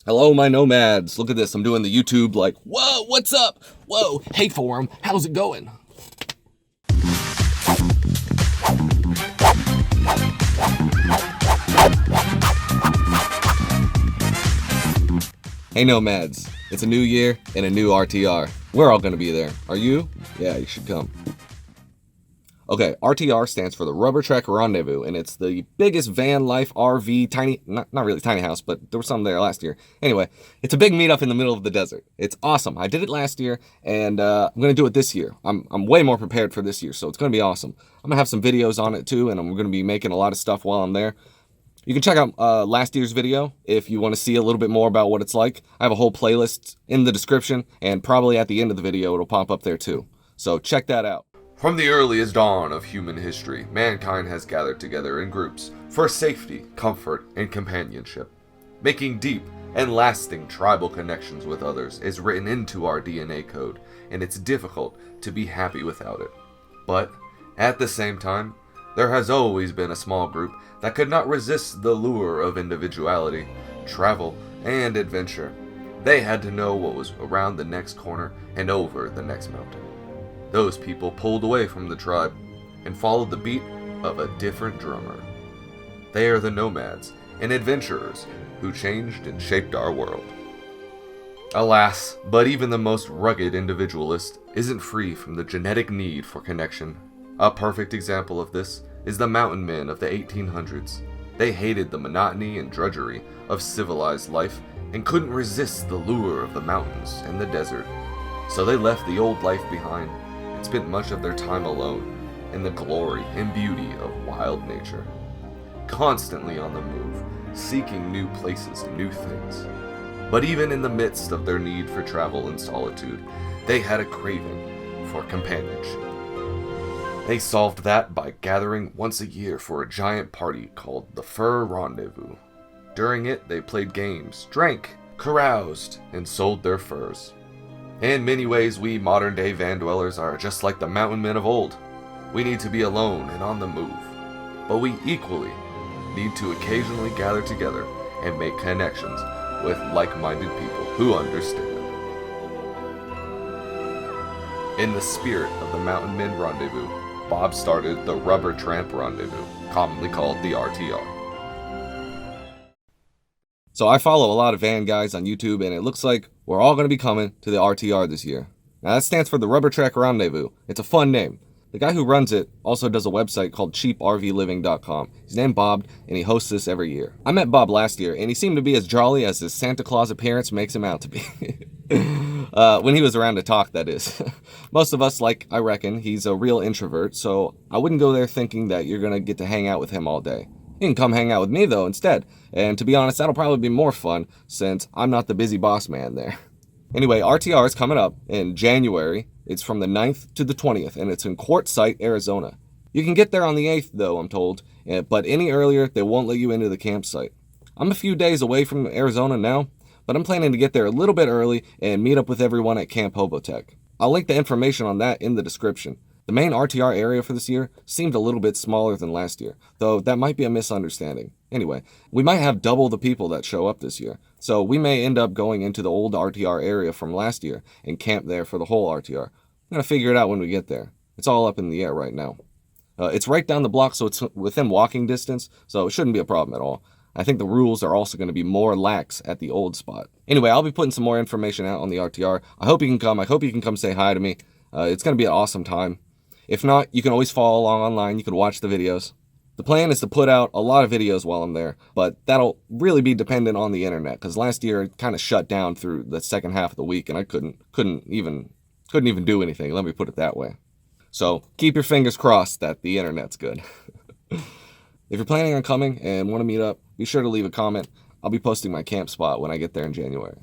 Hello, my nomads. Look at this. I'm doing the YouTube like, whoa, what's up? Whoa, hey forum, how's it going? Hey nomads, it's a new year and a new RTR. We're all gonna be there. Are you? Yeah, you should come. Okay, RTR stands for the Rubber Trek Rendezvous, and it's the biggest van life RV tiny, not really tiny house, but there was some there last year. Anyway, it's a big meetup in the middle of the desert. It's awesome. I did it last year, and I'm gonna do it this year. I'm way more prepared for this year, so it's gonna be awesome. I'm gonna have some videos on it too, and I'm gonna be making a lot of stuff while I'm there. You can check out last year's video if you want to see a little bit more about what it's like. I have a whole playlist in the description, and probably at the end of the video it'll pop up there too. So check that out. From the earliest dawn of human history, mankind has gathered together in groups for safety, comfort, and companionship. Making deep and lasting tribal connections with others is written into our DNA code, and it's difficult to be happy without it. But at the same time, there has always been a small group that could not resist the lure of individuality, travel, and adventure. They had to know what was around the next corner and over the next mountain. Those people pulled away from the tribe and followed the beat of a different drummer. They are the nomads and adventurers who changed and shaped our world. Alas, but even the most rugged individualist isn't free from the genetic need for connection. A perfect example of this is the mountain men of the 1800s. They hated the monotony and drudgery of civilized life and couldn't resist the lure of the mountains and the desert. So they left the old life behind and spent much of their time alone in the glory and beauty of wild nature. Constantly on the move, seeking new places and new things. But even in the midst of their need for travel and solitude, they had a craving for companionship. They solved that by gathering once a year for a giant party called the Fur Rendezvous. During it, they played games, drank, caroused, and sold their furs. In many ways, we modern-day van dwellers are just like the mountain men of old. We need to be alone and on the move. But we equally need to occasionally gather together and make connections with like-minded people who understand. In the spirit of the Mountain Men Rendezvous, Bob started the Rubber Tramp Rendezvous, commonly called the RTR. So I follow a lot of van guys on YouTube, and it looks like we're all going to be coming to the RTR this year. Now that stands for the Rubber Trek Rendezvous. It's a fun name. The guy who runs it also does a website called cheaprvliving.com. He's named Bob, and he hosts this every year. I met Bob last year, and he seemed to be as jolly as his Santa Claus appearance makes him out to be. When he was around to talk, that is. Most of us, like, I reckon, he's a real introvert, so I wouldn't go there thinking that you're going to get to hang out with him all day. You can come hang out with me, though, instead. And to be honest, that'll probably be more fun, since I'm not the busy boss man there. Anyway, RTR is coming up in January. It's from the 9th to the 20th, and it's in Quartzsite, Arizona. You can get there on the 8th, though, I'm told, but any earlier, they won't let you into the campsite. I'm a few days away from Arizona now, but I'm planning to get there a little bit early and meet up with everyone at Camp HOBOTECH. I'll link the information on that in the description. The main RTR area for this year seemed a little bit smaller than last year, though that might be a misunderstanding. Anyway, we might have double the people that show up this year, so we may end up going into the old RTR area from last year and camp there for the whole RTR. I'm going to figure it out when we get there. It's all up in the air right now. It's right down the block, so it's within walking distance, so it shouldn't be a problem at all. I think the rules are also going to be more lax at the old spot. Anyway, I'll be putting some more information out on the RTR. I hope you can come. I hope you can come say hi to me. It's going to be an awesome time. If not, you can always follow along online. You can watch the videos. The plan is to put out a lot of videos while I'm there, but that'll really be dependent on the internet, because last year it kind of shut down through the second half of the week, and I couldn't even do anything. Let me put it that way. So keep your fingers crossed that the internet's good. If you're planning on coming and want to meet up, be sure to leave a comment. I'll be posting my camp spot when I get there in January.